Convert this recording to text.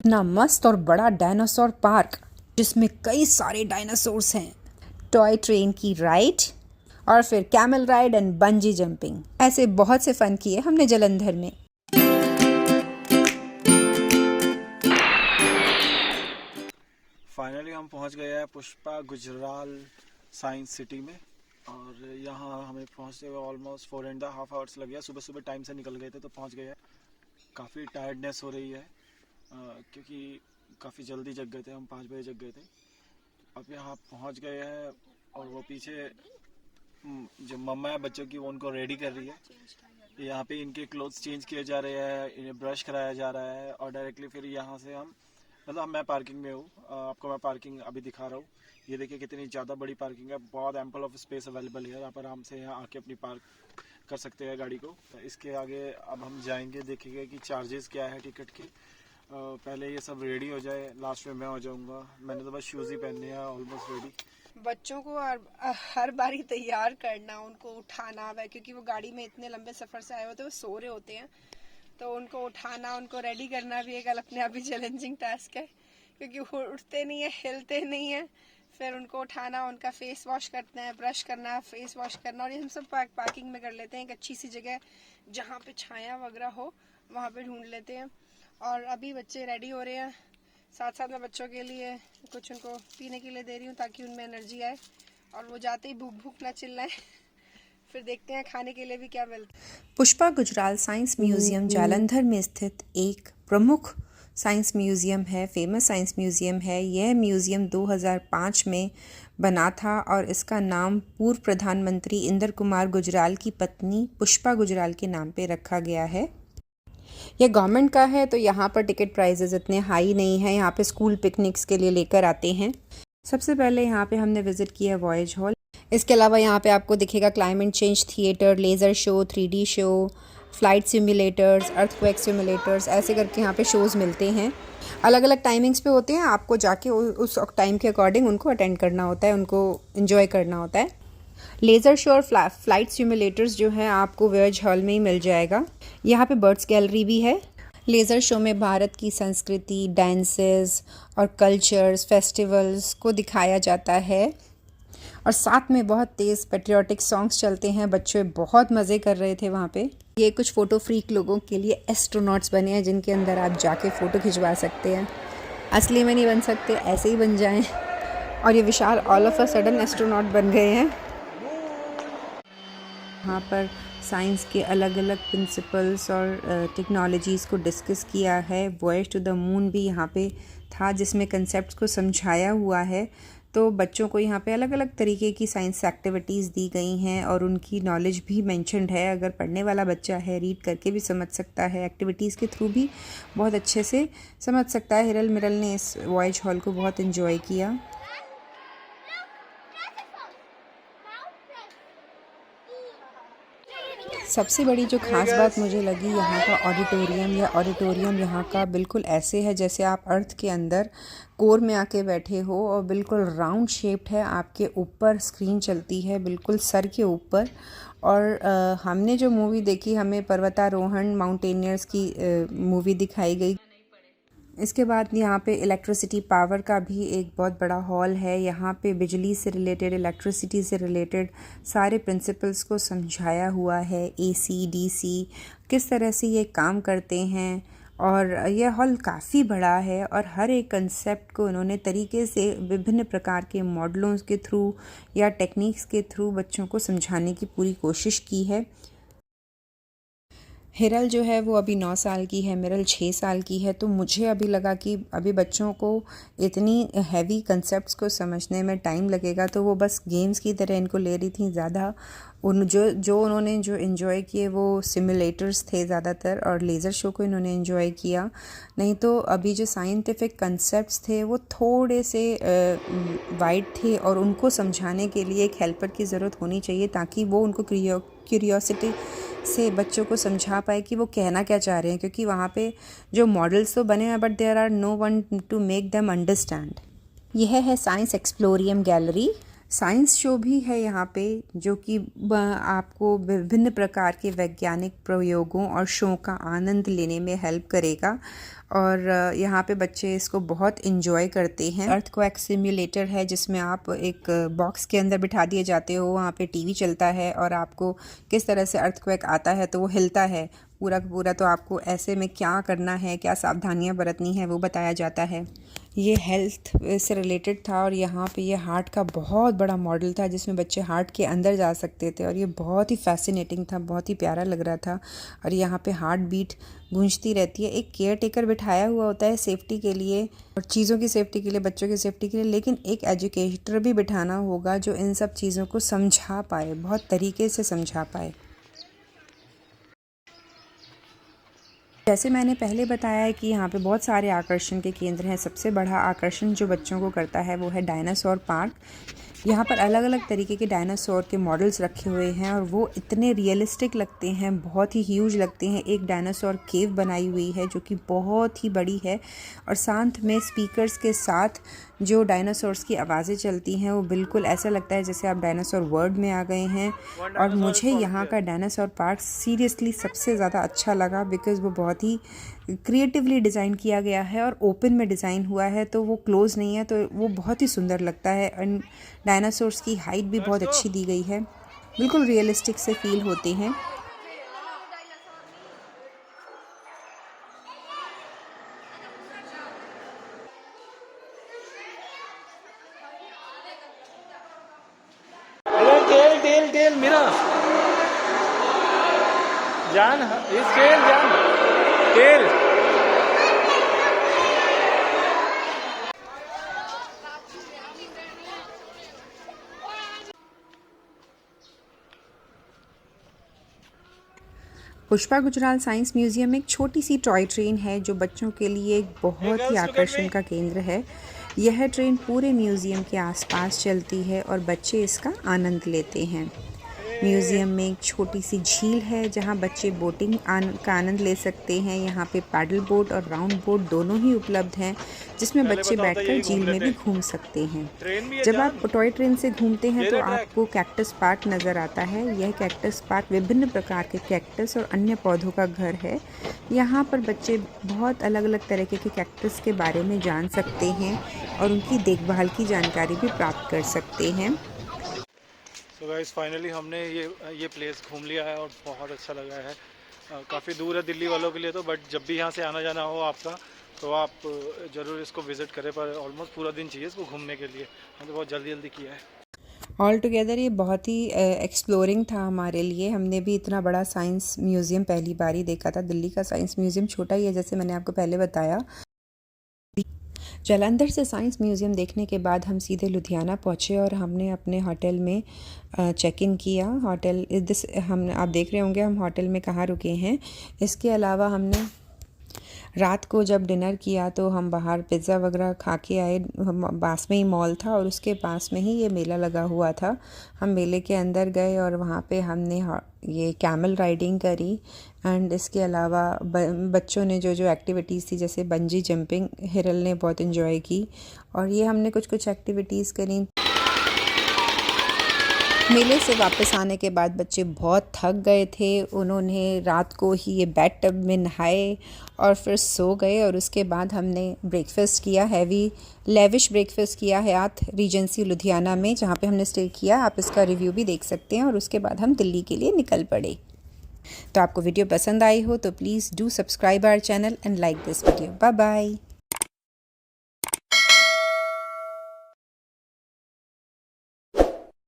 इतना मस्त और बड़ा डायनासोर पार्क जिसमें कई सारे डायनासोर्स हैं, टॉय ट्रेन की राइड और फिर camel ride and bungee jumping, ऐसे बहुत से फन किए हमने जालंधर में। फाइनली हम पहुंच गए हैं पुष्पा गुजराल साइंस सिटी में। और यहाँ हमें पहुंचते हुए ऑलमोस्ट 4.5 आवर्स लग गया। सुबह सुबह टाइम से निकल गए थे तो पहुंच गए हैं। काफ़ी टायर्डनेस हो रही है क्योंकि काफ़ी जल्दी जग गए थे, हम 5 बजे जग गए थे। अब यहाँ पहुंच गए हैं और वो पीछे जो मम्मा है बच्चों की वो उनको रेडी कर रही है। यहाँ पे इनके क्लोथ्स चेंज किए जा रहे हैं, इन्हें ब्रश कराया जा रहा है और डायरेक्टली फिर यहाँ से हम मतलब मैं पार्किंग में हूँ। आपको मैं पार्किंग अभी दिखा रहा हूँ। ये देखिए कितनी ज़्यादा बड़ी पार्किंग है, बहुत एम्पल ऑफ स्पेस अवेलेबल है। यहाँ पर आराम से यहाँ आके अपनी पार्क कर सकते हैं गाड़ी को। तो इसके आगे अब हम जाएंगे, देखेंगे कि चार्जेस क्या है टिकट के। पहले ये सब रेडी हो जाए, लास्ट में मैं हो जाऊँगा। मैंने तो बस शूज़ ही पहनने हैं, ऑलमोस्ट रेडी। बच्चों को हर बारी तैयार करना, उनको उठाना है क्योंकि वो गाड़ी में इतने लंबे सफ़र से आए होते हैं, वो सो रहे होते हैं। तो उनको उठाना, उनको रेडी करना भी एक अपने आप ही चैलेंजिंग टास्क है क्योंकि वो उठते नहीं है, हिलते नहीं है। फिर उनको उठाना, उनका फेस वॉश करना है, ब्रश करना, फेस वॉश करना। और ये हम सब पार्किंग में कर लेते हैं, एक अच्छी सी जगह जहाँ पे छाया वगैरह हो वहाँ पे ढूंढ लेते हैं। और अभी बच्चे रेडी हो रहे हैं, साथ साथ में बच्चों के लिए कुछ उनको पीने के लिए दे रही हूँ ताकि उनमें एनर्जी आए और वो जाते ही भूख भूख ना चिल्लाएं। फिर देखते हैं खाने के लिए भी क्या मिलता है। पुष्पा गुजराल साइंस म्यूजियम जालंधर में स्थित एक प्रमुख साइंस म्यूजियम है, फेमस साइंस म्यूजियम है। यह म्यूजियम 2005 में बना था और इसका नाम पूर्व प्रधानमंत्री इंदर कुमार गुजराल की पत्नी पुष्पा गुजराल के नाम पे रखा गया है। यह गवर्नमेंट का है तो यहाँ पर टिकट प्राइजेस इतने हाई नहीं है। यहाँ पे स्कूल पिकनिक्स के लिए लेकर आते हैं। सबसे पहले यहाँ पे हमने विजिट किया वॉयज हॉल। इसके अलावा यहाँ पे आपको दिखेगा climate change theatre, laser show, 3D show, flight simulators, earthquake simulators, ऐसे करके यहाँ पे शोज़ मिलते हैं। अलग अलग टाइमिंग्स पे होते हैं, आपको जाके उस टाइम के अकॉर्डिंग उनको अटेंड करना होता है, उनको इन्जॉय करना होता है। लेज़र शो और फ्लाइट सिमुलेटर्स जो है आपको वॉयज हॉल में ही मिल जाएगा। यहाँ पे बर्ड्स गैलरी भी है। लेज़र शो में भारत की संस्कृति, डांसेस और कल्चर्स, फेस्टिवल्स को दिखाया जाता है और साथ में बहुत तेज़ पेट्रियाटिक सॉन्ग्स चलते हैं। बच्चे बहुत मज़े कर रहे थे वहाँ पे। ये कुछ फ़ोटो फ्रीक लोगों के लिए एस्ट्रोनॉट्स बने हैं जिनके अंदर आप जाके फ़ोटो खिंचवा सकते हैं। असली में नहीं बन सकते, ऐसे ही बन जाएं। और ये Vishal all of a sudden astronaut बन गए हैं। यहाँ पर साइंस के अलग अलग प्रिंसिपल्स और टेक्नोलॉजीज़ को डिस्कस किया है। वॉयज टू द मून भी यहाँ पे था जिसमें कंसेप्ट्स को समझाया हुआ है। तो बच्चों को यहाँ पे अलग अलग तरीके की साइंस एक्टिविटीज़ दी गई हैं और उनकी नॉलेज भी मेंशन्ड है। अगर पढ़ने वाला बच्चा है, रीड करके भी समझ सकता है, एक्टिविटीज़ के थ्रू भी बहुत अच्छे से समझ सकता है। हिरल मिरल ने इस वॉयज हॉल को बहुत इन्जॉय किया। सबसे बड़ी जो ख़ास बात मुझे लगी यहाँ का ऑडिटोरियम। या ऑडिटोरियम यहाँ का बिल्कुल ऐसे है जैसे आप अर्थ के अंदर कोर में आके बैठे हो और बिल्कुल राउंड शेप्ड है। आपके ऊपर स्क्रीन चलती है, बिल्कुल सर के ऊपर। और हमने जो मूवी देखी, हमें पर्वतारोहण माउंटेनियर्स की मूवी दिखाई गई। इसके बाद यहाँ पे इलेक्ट्रिसिटी पावर का भी एक बहुत बड़ा हॉल है। यहाँ पे बिजली से रिलेटेड, इलेक्ट्रिसिटी से रिलेटेड सारे प्रिंसिपल्स को समझाया हुआ है। AC, DC किस तरह से ये काम करते हैं। और यह हॉल काफ़ी बड़ा है और हर एक कंसेप्ट को उन्होंने तरीके से विभिन्न प्रकार के मॉडलों के थ्रू या टेक्निक्स के थ्रू बच्चों को समझाने की पूरी कोशिश की है। हिरल जो है वो अभी 9 साल की है, मिरल 6 साल की है। तो मुझे अभी लगा कि अभी बच्चों को इतनी हैवी कंसेप्ट्स को समझने में टाइम लगेगा, तो वो बस गेम्स की तरह इनको ले रही थी ज़्यादा। उन्होंने जो इन्जॉय किए वो सिमुलेटर्स थे ज़्यादातर और लेज़र शो को इन्होंने इन्जॉय किया। नहीं तो अभी जो साइंटिफिक कंसेप्ट्स थे वो थोड़े से वाइड थे और उनको समझाने के लिए एक हेल्पर की ज़रूरत होनी चाहिए ताकि वो उनको क्यूरियोसिटी से बच्चों को समझा पाए कि वो कहना क्या चाह रहे हैं। क्योंकि वहाँ पे जो मॉडल्स तो बने हैं but there are no one to make them understand. यह है science exploratorium gallery. Science show भी है यहाँ पे, जो कि आपको विभिन्न प्रकार के वैज्ञानिक प्रयोगों और शो का आनंद लेने में हेल्प करेगा। और यहाँ पे बच्चे इसको बहुत इन्जॉय करते हैं। अर्थक्वेक सिम्युलेटर है, जिसमें आप एक बॉक्स के अंदर बिठा दिए जाते हो, वहाँ पे टीवी चलता है और आपको किस तरह से अर्थक्वेक आता है तो वो हिलता है पूरा का पूरा, तो आपको ऐसे में क्या करना है, क्या सावधानियाँ बरतनी है, वो बताया जाता है। ये हेल्थ से रिलेटेड था और यहाँ पे ये हार्ट का बहुत बड़ा मॉडल था, जिसमें बच्चे हार्ट के अंदर जा सकते थे और ये बहुत ही फैसिनेटिंग था, बहुत ही प्यारा लग रहा था। और यहाँ पे हार्ट बीट गूंजती रहती है। एक केयर टेकर बिठाया हुआ होता है सेफ्टी के लिए और चीज़ों की सेफ्टी के लिए, बच्चों की सेफ्टी के लिए, लेकिन एक एजुकेटर भी बिठाना होगा जो इन सब चीज़ों को समझा पाए, बहुत तरीके से समझा पाए। जैसे मैंने पहले बताया है कि यहाँ पे बहुत सारे आकर्षण के केंद्र हैं। सबसे बड़ा आकर्षण जो बच्चों को करता है वो है डायनासोर पार्क। यहाँ पर अलग अलग तरीके के डायनासोर के मॉडल्स रखे हुए हैं और वो इतने रियलिस्टिक लगते हैं, बहुत ही ह्यूज लगते हैं। एक डायनासोर केव बनाई हुई है जो कि बहुत ही बड़ी है और साथ में स्पीकर्स के साथ जो डायनासोर्स की आवाज़ें चलती हैं वो बिल्कुल ऐसा लगता है जैसे आप डायनासोर वर्ल्ड में आ गए हैं। और मुझे यहाँ का डायनासोर पार्क सीरियसली सबसे ज़्यादा अच्छा लगा, बिकॉज़ वो बहुत ही क्रिएटिवली डिज़ाइन किया गया है और ओपन में डिज़ाइन हुआ है, तो वो क्लोज़ नहीं है, तो वो बहुत ही सुंदर लगता है। एंड डायनासोर्स की हाइट भी बहुत अच्छी दी गई है, बिल्कुल रियलिस्टिक से फील होते हैं। टेल मेरा जान, इस टेल जान, टेल। पुष्पा गुजराल साइंस म्यूज़ियम एक छोटी सी टॉय ट्रेन है जो बच्चों के लिए एक बहुत ही आकर्षण का केंद्र है। यह ट्रेन पूरे म्यूज़ियम के आसपास चलती है और बच्चे इसका आनंद लेते हैं। म्यूज़ियम में एक छोटी सी झील है जहां बच्चे बोटिंग का आनंद ले सकते हैं। यहाँ पे पैडल बोट और राउंड बोट दोनों ही उपलब्ध हैं, जिसमें बच्चे बैठकर झील में भी घूम सकते हैं। जब आप टॉय ट्रेन से घूमते हैं तो आपको कैक्टस पार्क नज़र आता है। यह कैक्टस पार्क विभिन्न प्रकार के कैक्टस और अन्य पौधों का घर है। यहाँ पर बच्चे बहुत अलग अलग तरीके के कैक्टस के बारे में जान सकते हैं और उनकी देखभाल की जानकारी भी प्राप्त कर सकते हैं। तो गाइस फाइनली हमने ये प्लेस घूम लिया है और बहुत अच्छा लगा है। काफ़ी दूर है दिल्ली वालों के लिए तो, बट जब भी यहाँ से आना जाना हो आपका तो आप ज़रूर इसको विज़िट करें। पर ऑलमोस्ट पूरा दिन चाहिए इसको घूमने के लिए, हमने बहुत जल्दी किया है। ऑल टुगेदर ये बहुत ही एक्सप्लोरिंग था हमारे लिए। हमने भी इतना बड़ा साइंस म्यूज़ियम पहली बार ही देखा था। दिल्ली का साइंस म्यूज़ियम छोटा ही है, जैसे मैंने आपको पहले बताया। जालंधर से साइंस म्यूज़ियम देखने के बाद हम सीधे लुधियाना पहुँचे और हमने अपने होटल में चेक इन किया। होटल आप देख रहे होंगे हम होटल में कहाँ रुके हैं। इसके अलावा हमने रात को जब डिनर किया तो हम बाहर पिज़्ज़ा वगैरह खा के आए। पास में ही मॉल था और उसके पास में ही ये मेला लगा हुआ था। हम मेले के अंदर गए और वहाँ पे हमने ये कैमल राइडिंग करी। एंड इसके अलावा बच्चों ने जो एक्टिविटीज़ थी, जैसे बंजी जंपिंग, हिरल ने बहुत इन्जॉय की और ये हमने कुछ एक्टिविटीज़ करी। मेले से वापस आने के बाद बच्चे बहुत थक गए थे। उन्होंने रात को ही ये बैथ टब में नहाए और फिर सो गए और उसके बाद हमने ब्रेकफास्ट किया, हैवी लेविश ब्रेकफास्ट किया हयात रीजेंसी लुधियाना में, जहाँ पे हमने स्टे किया। आप इसका रिव्यू भी देख सकते हैं। और उसके बाद हम दिल्ली के लिए निकल पड़े। तो आपको वीडियो पसंद आई हो तो please do subscribe our channel and like this video. Bye bye.